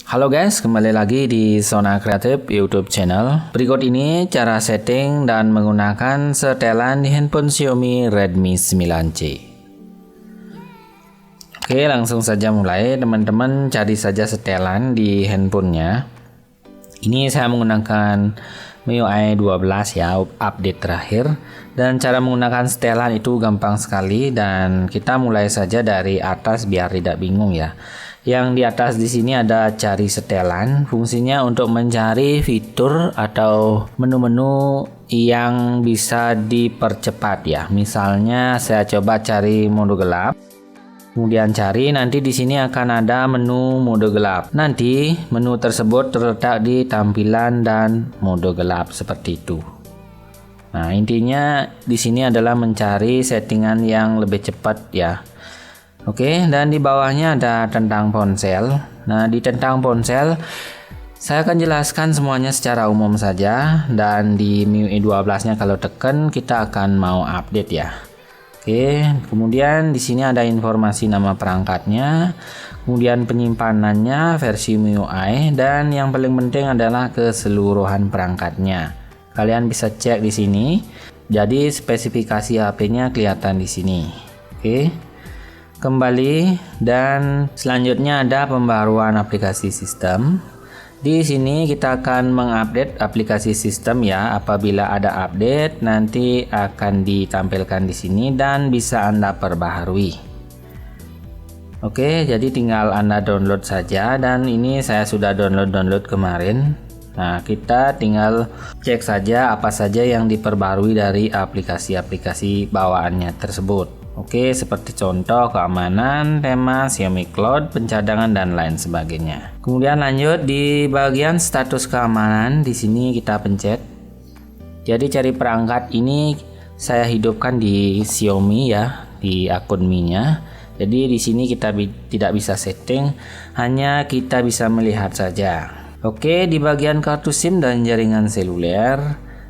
Halo guys, kembali lagi di Zona Kreatif YouTube channel. Berikut ini cara setting dan menggunakan setelan di handphone Xiaomi Redmi 9C. Oke, langsung saja mulai. Teman-teman cari saja setelan di handphonenya. Ini saya menggunakan MIUI 12 ya, update terakhir. Dan cara menggunakan setelan itu gampang sekali, dan kita mulai saja dari atas biar tidak bingung ya. Yang di atas di sini ada cari setelan, fungsinya untuk mencari fitur atau menu-menu yang bisa dipercepat ya. Misalnya saya coba cari mode gelap. Kemudian cari, nanti di sini akan ada menu mode gelap. Nanti menu tersebut terletak di tampilan dan mode gelap seperti itu. Nah, intinya di sini adalah mencari settingan yang lebih cepat ya. Oke, dan di bawahnya ada tentang ponsel. Nah, di tentang ponsel saya akan jelaskan semuanya secara umum saja, dan di MIUI 12-nya kalau tekan kita akan mau update ya. Oke, kemudian di sini ada informasi nama perangkatnya, kemudian penyimpanannya, versi MIUI, dan yang paling penting adalah keseluruhan perangkatnya. Kalian bisa cek di sini. Jadi spesifikasi HP-nya kelihatan di sini. Oke. Kembali, dan selanjutnya ada pembaruan aplikasi sistem. Di sini kita akan mengupdate aplikasi sistem ya. Apabila ada update nanti akan ditampilkan di sini dan bisa Anda perbaharui. Oke, jadi tinggal Anda download saja, dan ini saya sudah download kemarin. Nah, kita tinggal cek saja apa saja yang diperbarui dari aplikasi-aplikasi bawaannya tersebut. Oke, seperti contoh keamanan, tema, Xiaomi Cloud, pencadangan, dan lain sebagainya. Kemudian lanjut di bagian status keamanan, di sini kita pencet. Jadi cari perangkat ini saya hidupkan di Xiaomi ya, di akun Mi-nya. Jadi di sini kita tidak bisa setting, hanya kita bisa melihat saja. Oke, di bagian kartu SIM dan jaringan seluler,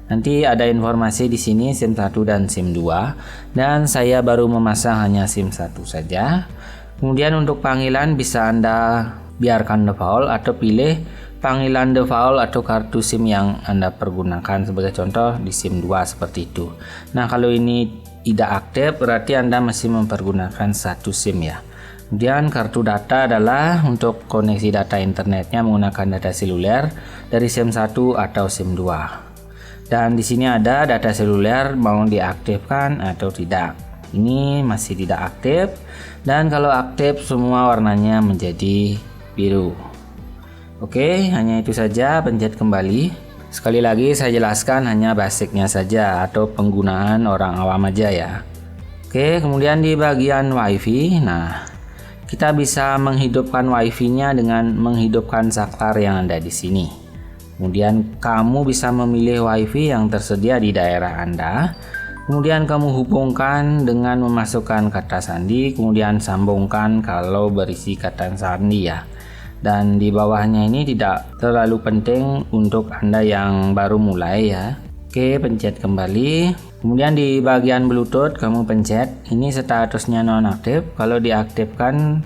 nanti ada informasi di sini SIM 1 dan SIM 2, dan saya baru memasang hanya SIM 1 saja. Kemudian untuk panggilan bisa Anda biarkan default atau pilih panggilan default atau kartu SIM yang Anda pergunakan, sebagai contoh di SIM 2 seperti itu. Nah, kalau ini tidak aktif berarti Anda masih mempergunakan satu SIM ya. Kemudian kartu data adalah untuk koneksi data internetnya menggunakan data seluler dari SIM 1 atau SIM 2. Dan di sini ada data seluler mau diaktifkan atau tidak. Ini masih tidak aktif, dan kalau aktif semua warnanya menjadi biru. Oke, hanya itu saja, pencet kembali. Sekali lagi saya jelaskan hanya basicnya saja atau penggunaan orang awam aja ya. Oke, kemudian di bagian WiFi, nah kita bisa menghidupkan WiFi-nya dengan menghidupkan saklar yang ada di sini. Kemudian kamu bisa memilih WiFi yang tersedia di daerah Anda. Kemudian kamu hubungkan dengan memasukkan kata sandi, kemudian sambungkan kalau berisi kata sandi ya. Dan di bawahnya ini tidak terlalu penting untuk Anda yang baru mulai ya. Oke, pencet kembali. Kemudian di bagian Bluetooth kamu pencet. Ini statusnya nonaktif. Kalau diaktifkan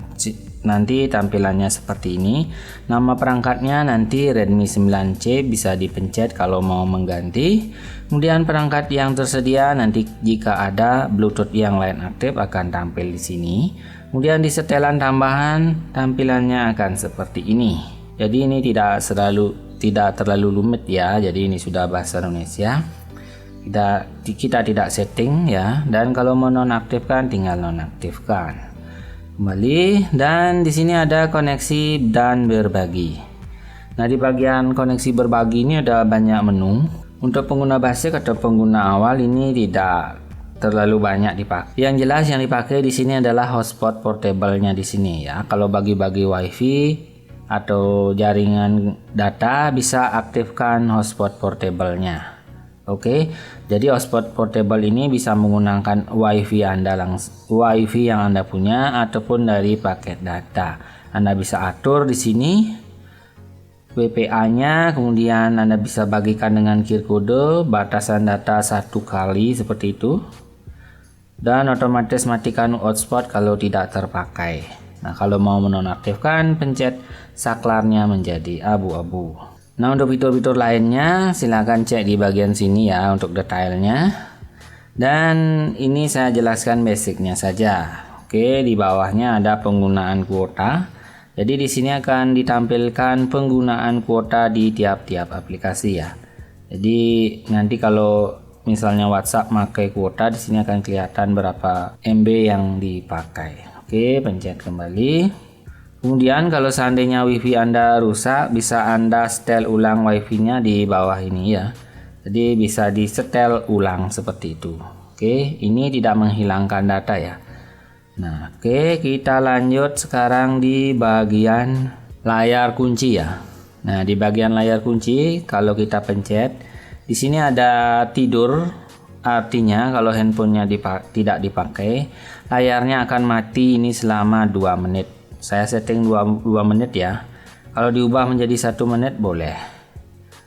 nanti tampilannya seperti ini. Nama perangkatnya nanti Redmi 9C, bisa dipencet kalau mau mengganti. Kemudian perangkat yang tersedia nanti jika ada Bluetooth yang lain aktif akan tampil di sini. Kemudian di setelan tambahan tampilannya akan seperti ini. Jadi ini tidak terlalu rumit ya. Jadi ini sudah bahasa Indonesia. Kita tidak setting ya. Dan kalau mau nonaktifkan tinggal nonaktifkan. Kembali, dan di sini ada koneksi dan berbagi. Nah, di bagian koneksi berbagi ini ada banyak menu. Untuk pengguna basic atau pengguna awal ini tidak terlalu banyak dipakai. Yang jelas yang dipakai di sini adalah hotspot portable-nya di sini ya. Kalau bagi-bagi WiFi atau jaringan data bisa aktifkan hotspot portable-nya. Oke, jadi hotspot portable ini bisa menggunakan WiFi WiFi yang Anda punya ataupun dari paket data. Anda bisa atur di sini WPA-nya, kemudian Anda bisa bagikan dengan QR kode, batasan data 1 kali seperti itu, dan otomatis matikan hotspot kalau tidak terpakai. Nah, kalau mau menonaktifkan, pencet saklarnya menjadi abu-abu. Nah, untuk fitur-fitur lainnya silakan cek di bagian sini ya untuk detailnya. Dan ini saya jelaskan basicnya saja. Oke, di bawahnya ada penggunaan kuota. Jadi di sini akan ditampilkan penggunaan kuota di tiap-tiap aplikasi ya. Jadi nanti kalau misalnya WhatsApp pakai kuota, di sini akan kelihatan berapa MB yang dipakai. Oke, pencet kembali. Kemudian kalau seandainya WiFi Anda rusak, bisa Anda setel ulang WiFi-nya di bawah ini ya. Jadi bisa disetel ulang seperti itu. Oke, ini tidak menghilangkan data ya. Nah, oke, kita lanjut sekarang di bagian layar kunci ya. Nah, di bagian layar kunci kalau kita pencet, di sini ada tidur, artinya kalau handphonenya tidak dipakai, layarnya akan mati ini selama 2 menit. Saya setting 2 menit ya. Kalau diubah menjadi 1 menit boleh.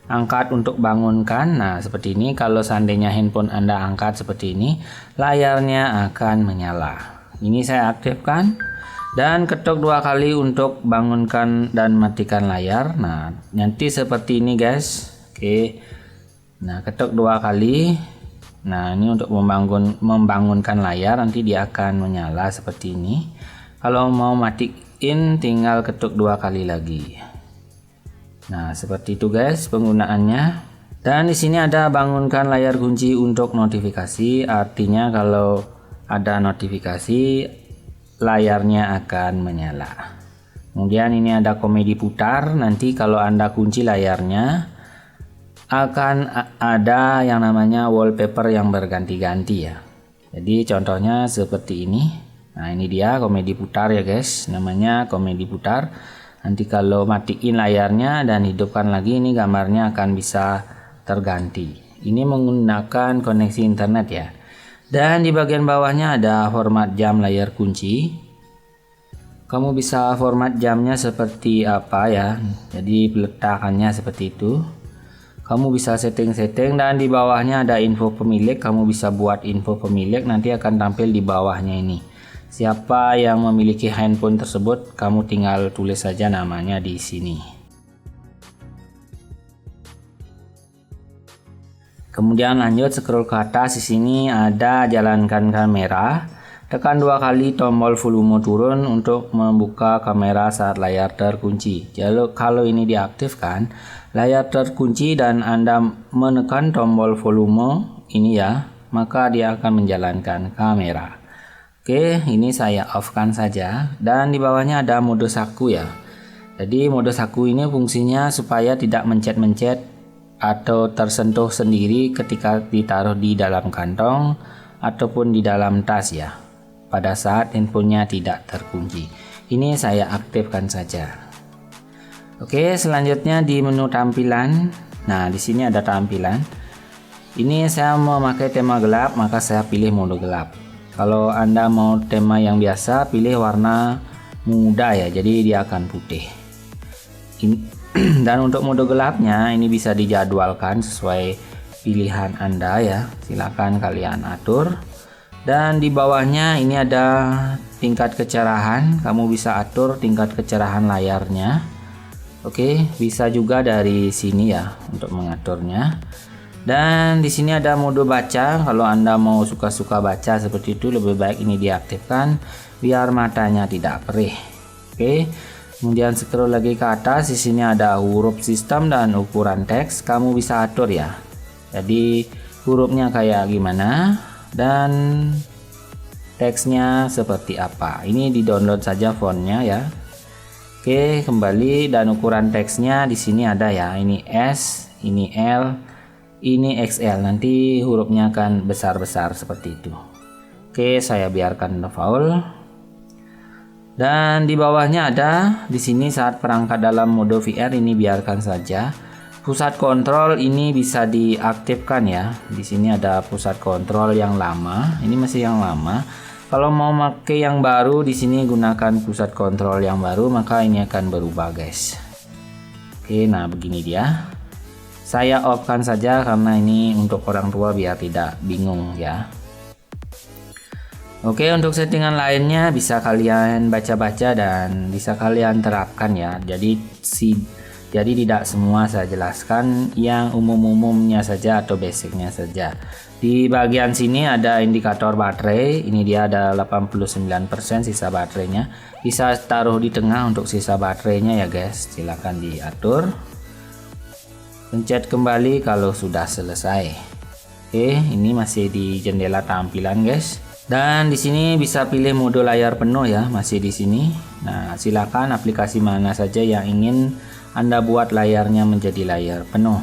Angkat untuk bangunkan, nah seperti ini. Kalau seandainya handphone Anda angkat seperti ini, layarnya akan menyala. Ini saya aktifkan. Dan ketuk 2 kali untuk bangunkan dan matikan layar. Nah, nanti seperti ini guys. Oke. Nah, ketuk 2 kali. Nah, ini untuk membangunkan layar, nanti dia akan menyala seperti ini. Kalau mau matiin tinggal ketuk 2 kali lagi. Nah, seperti itu guys penggunaannya. Dan di sini ada bangunkan layar kunci untuk notifikasi, artinya kalau ada notifikasi layarnya akan menyala. Kemudian ini ada komedi putar, nanti kalau Anda kunci layarnya akan ada yang namanya wallpaper yang berganti-ganti ya. Jadi contohnya seperti ini. Nah, ini dia komedi putar ya guys, namanya komedi putar. Nanti kalau matiin layarnya dan hidupkan lagi, ini gambarnya akan bisa terganti. Ini menggunakan koneksi internet ya. Dan di bagian bawahnya ada format jam layar kunci. Kamu bisa format jamnya seperti apa ya. Jadi peletakannya seperti itu. Kamu bisa setting-setting, dan di bawahnya ada info pemilik. Kamu bisa buat info pemilik, nanti akan tampil di bawahnya ini. Siapa yang memiliki handphone tersebut, kamu tinggal tulis saja namanya di sini. Kemudian lanjut scroll ke atas, di sini ada jalankan kamera. Tekan 2 kali tombol volume turun untuk membuka kamera saat layar terkunci. Jadi kalau ini diaktifkan, layar terkunci dan Anda menekan tombol volume ini ya, maka dia akan menjalankan kamera. Oke, ini saya off kan saja. Dan di bawahnya ada mode saku ya. Jadi mode saku ini fungsinya supaya tidak mencet-mencet atau tersentuh sendiri ketika ditaruh di dalam kantong ataupun di dalam tas ya, pada saat handphonenya tidak terkunci. Ini saya aktifkan saja. Oke, selanjutnya di menu tampilan. Nah, di sini ada tampilan. Ini saya mau pakai tema gelap, maka saya pilih mode gelap. Kalau Anda mau tema yang biasa, pilih warna muda ya, jadi dia akan putih. Dan untuk mode gelapnya ini bisa dijadwalkan sesuai pilihan Anda ya. Silakan kalian atur. Dan di bawahnya ini ada tingkat kecerahan. Kamu bisa atur tingkat kecerahan layarnya. Oke, bisa juga dari sini ya untuk mengaturnya. Dan di sini ada mode baca. Kalau Anda mau suka-suka baca seperti itu, lebih baik ini diaktifkan biar matanya tidak perih. Oke. Kemudian scroll lagi ke atas, di sini ada huruf sistem dan ukuran teks. Kamu bisa atur ya. Jadi hurufnya kayak gimana dan teksnya seperti apa. Ini di-download saja fontnya ya. Oke, kembali, dan ukuran teksnya di sini ada ya. Ini S, ini L, ini XL. Nanti hurufnya akan besar-besar seperti itu. Oke, saya biarkan default. Dan di bawahnya ada di sini saat perangkat dalam mode VR, ini biarkan saja. Pusat kontrol ini bisa diaktifkan ya. Di sini ada pusat kontrol yang lama, ini masih yang lama. Kalau mau pakai yang baru, di sini gunakan pusat kontrol yang baru, maka ini akan berubah guys. Oke, nah begini dia. Saya off kan saja karena ini untuk orang tua biar tidak bingung ya. Oke, untuk settingan lainnya bisa kalian baca-baca dan bisa kalian terapkan ya. Jadi tidak semua saya jelaskan, yang umum-umumnya saja atau basicnya saja. Di bagian sini ada indikator baterai, ini dia ada 89% sisa baterainya. Bisa taruh di tengah untuk sisa baterainya ya guys. Silahkan diatur. Pencet kembali kalau sudah selesai. Oke, ini masih di jendela tampilan guys. Dan di sini bisa pilih mode layar penuh ya, masih di sini. Nah, silakan aplikasi mana saja yang ingin Anda buat layarnya menjadi layar penuh.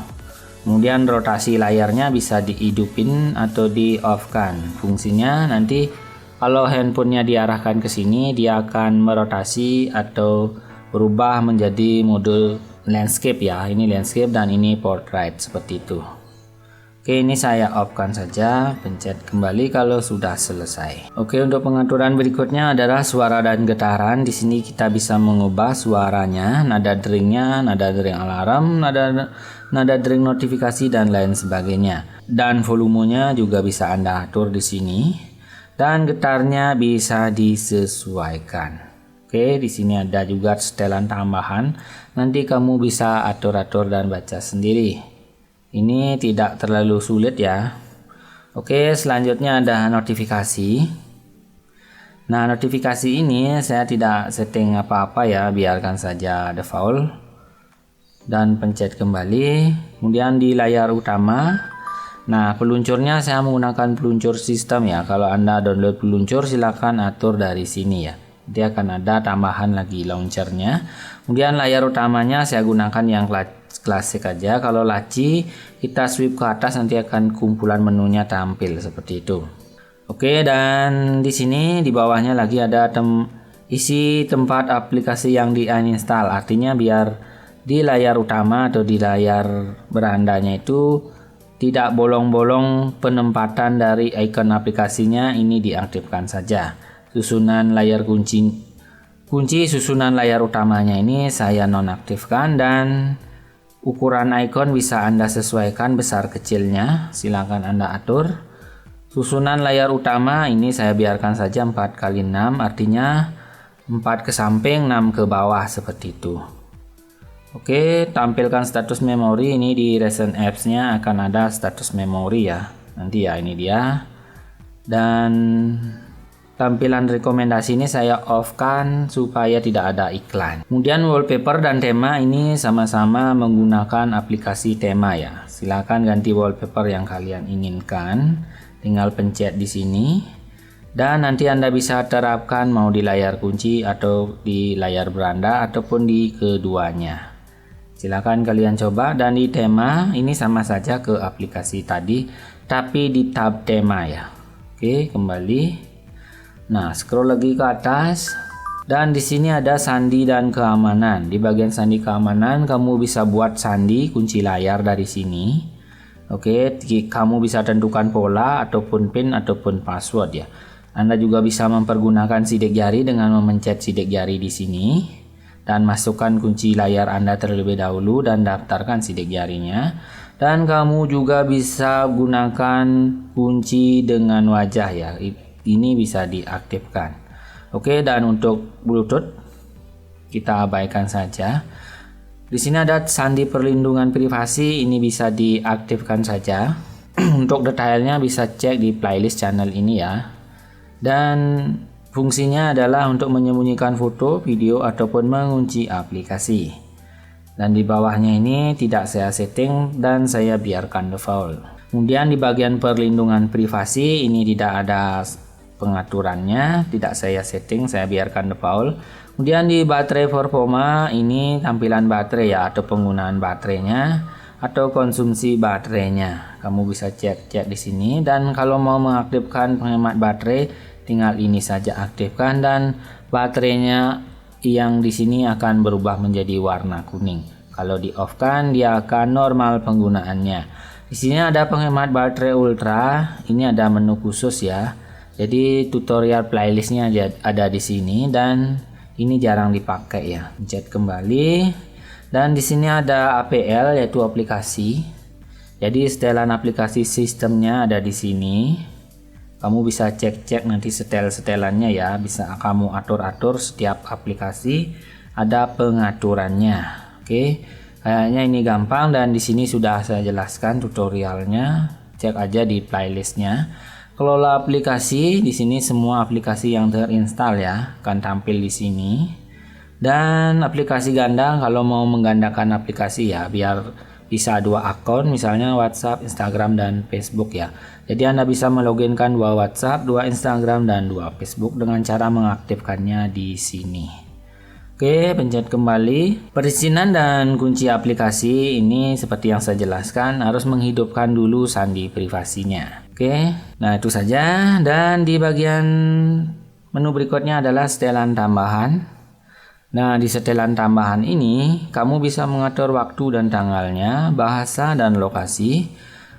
Kemudian rotasi layarnya bisa dihidupin atau di off kan. Fungsinya nanti kalau handphonenya diarahkan ke sini, dia akan merotasi atau berubah menjadi mode landscape ya. Ini landscape dan ini portrait seperti itu. Oke, ini saya off-kan saja, pencet kembali kalau sudah selesai. Oke, untuk pengaturan berikutnya adalah suara dan getaran. Di sini kita bisa mengubah suaranya, nada deringnya, nada dering alarm, nada dering notifikasi dan lain sebagainya. Dan volumenya juga bisa Anda atur di sini. Dan getarnya bisa disesuaikan. Oke, di sini ada juga setelan tambahan. Nanti kamu bisa atur-atur dan baca sendiri. Ini tidak terlalu sulit ya. Oke, selanjutnya ada notifikasi. Nah, notifikasi ini saya tidak setting apa-apa ya, biarkan saja default. Dan pencet kembali. Kemudian di layar utama. Nah, peluncurnya saya menggunakan peluncur sistem ya. Kalau Anda download peluncur silakan atur dari sini ya. Dia akan ada tambahan lagi launchernya. Kemudian layar utamanya saya gunakan yang klasik aja. Kalau laci kita swipe ke atas nanti akan kumpulan menunya tampil seperti itu. Oke, dan di sini di bawahnya lagi ada isi tempat aplikasi yang di uninstall. Artinya biar di layar utama atau di layar berandanya itu tidak bolong-bolong penempatan dari icon aplikasinya, ini diaktifkan saja. Susunan layar kunci susunan layar utamanya ini saya nonaktifkan, dan ukuran icon bisa Anda sesuaikan besar kecilnya, silakan Anda atur. Susunan layar utama ini saya biarkan saja 4x6, artinya 4 ke samping 6 ke bawah seperti itu. Oke, tampilkan status memori. Ini di recent apps nya akan ada status memori ya, nanti ya, ini dia. Dan tampilan rekomendasi ini saya off kan supaya tidak ada iklan. Kemudian wallpaper dan tema ini sama-sama menggunakan aplikasi tema ya. Silakan ganti wallpaper yang kalian inginkan, tinggal pencet di sini. Dan nanti Anda bisa terapkan mau di layar kunci atau di layar beranda ataupun di keduanya. Silakan kalian coba. Dan di tema ini sama saja ke aplikasi tadi, tapi di tab tema ya. Oke, kembali. Nah, scroll lagi ke atas, dan di sini ada sandi dan keamanan. Di bagian sandi keamanan kamu bisa buat sandi kunci layar dari sini. Oke, kamu bisa tentukan pola ataupun pin ataupun password ya. Anda juga bisa mempergunakan sidik jari dengan memencet sidik jari di sini dan masukkan kunci layar Anda terlebih dahulu dan daftarkan sidik jarinya. Dan kamu juga bisa gunakan kunci dengan wajah ya. Ini bisa diaktifkan. Oke, dan untuk Bluetooth kita abaikan saja. Di sini ada sandi perlindungan privasi, ini bisa diaktifkan saja. Untuk detailnya bisa cek di playlist channel ini ya. Dan fungsinya adalah untuk menyembunyikan foto, video ataupun mengunci aplikasi. Dan di bawahnya ini tidak saya setting dan saya biarkan default. Kemudian di bagian perlindungan privasi ini tidak ada pengaturannya, tidak saya setting, saya biarkan default. Kemudian di baterai performa ini tampilan baterai ya, atau penggunaan baterainya atau konsumsi baterainya. Kamu bisa cek di sini. Dan kalau mau mengaktifkan penghemat baterai, tinggal ini saja aktifkan, dan baterainya yang di sini akan berubah menjadi warna kuning. Kalau di off kan dia akan normal penggunaannya. Di sini ada penghemat baterai ultra, ini ada menu khusus ya. Jadi tutorial playlistnya ada di sini, dan ini jarang dipakai ya. Pencet kembali, dan di sini ada APL yaitu aplikasi. Jadi setelan aplikasi sistemnya ada di sini. Kamu bisa cek-cek nanti setel-setelannya ya, bisa kamu atur-atur setiap aplikasi, ada pengaturannya. Oke. Kayaknya ini gampang dan di sini sudah saya jelaskan tutorialnya. Cek aja di playlistnya. Kelola aplikasi, di sini semua aplikasi yang terinstall ya akan tampil di sini. Dan aplikasi ganda, kalau mau menggandakan aplikasi ya biar bisa 2 akun, misalnya WhatsApp, Instagram, dan Facebook ya. Jadi Anda bisa meloginkan 2 WhatsApp, 2 Instagram, dan 2 Facebook dengan cara mengaktifkannya di sini. Oke, pencet kembali. Perizinan dan kunci aplikasi ini seperti yang saya jelaskan harus menghidupkan dulu sandi privasinya. Oke, nah itu saja. Dan di bagian menu berikutnya adalah setelan tambahan. Nah, di setelan tambahan ini kamu bisa mengatur waktu dan tanggalnya, bahasa dan lokasi.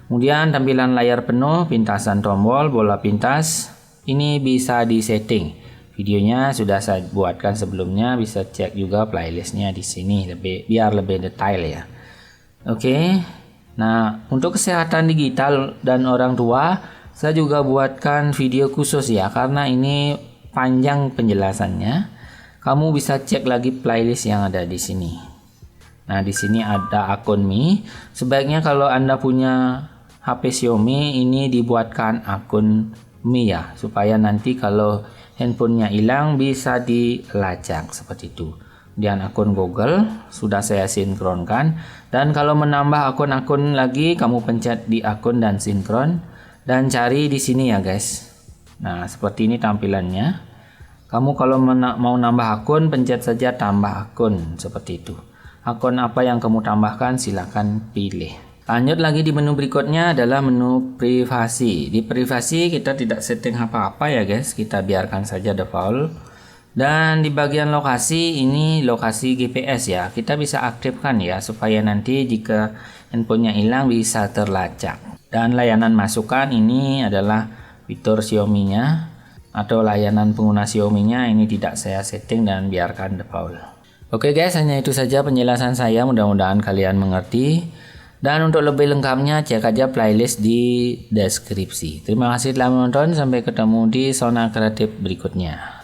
Kemudian tampilan layar penuh, pintasan tombol, bola pintas. Ini bisa disetting. Videonya sudah saya buatkan sebelumnya, bisa cek juga playlistnya di sini biar lebih detail ya. Oke. Nah, untuk kesehatan digital dan orang tua, saya juga buatkan video khusus ya karena ini panjang penjelasannya. Kamu bisa cek lagi playlist yang ada di sini. Nah, di sini ada akun Mi. Sebaiknya kalau Anda punya HP Xiaomi ini dibuatkan akun Mi ya, supaya nanti kalau handphonenya hilang bisa dilacak seperti itu. Kemudian akun Google sudah saya sinkronkan, dan kalau menambah akun-akun lagi kamu pencet di akun dan sinkron dan cari di sini ya guys. Nah, seperti ini tampilannya. Kamu kalau mau nambah akun pencet saja tambah akun seperti itu. Akun apa yang kamu tambahkan silakan pilih. Lanjut lagi di menu berikutnya adalah menu privasi. Di privasi kita tidak setting apa-apa ya guys, kita biarkan saja default. Dan di bagian lokasi ini lokasi GPS ya, kita bisa aktifkan ya supaya nanti jika handphonenya hilang bisa terlacak. Dan layanan masukan ini adalah fitur Xiaomi-nya atau layanan pengguna Xiaomi-nya ini tidak saya setting dan biarkan default. Oke guys, hanya itu saja penjelasan saya, mudah-mudahan kalian mengerti. Dan untuk lebih lengkapnya cek aja playlist di deskripsi. Terima kasih telah menonton, sampai ketemu di zona kreatif berikutnya.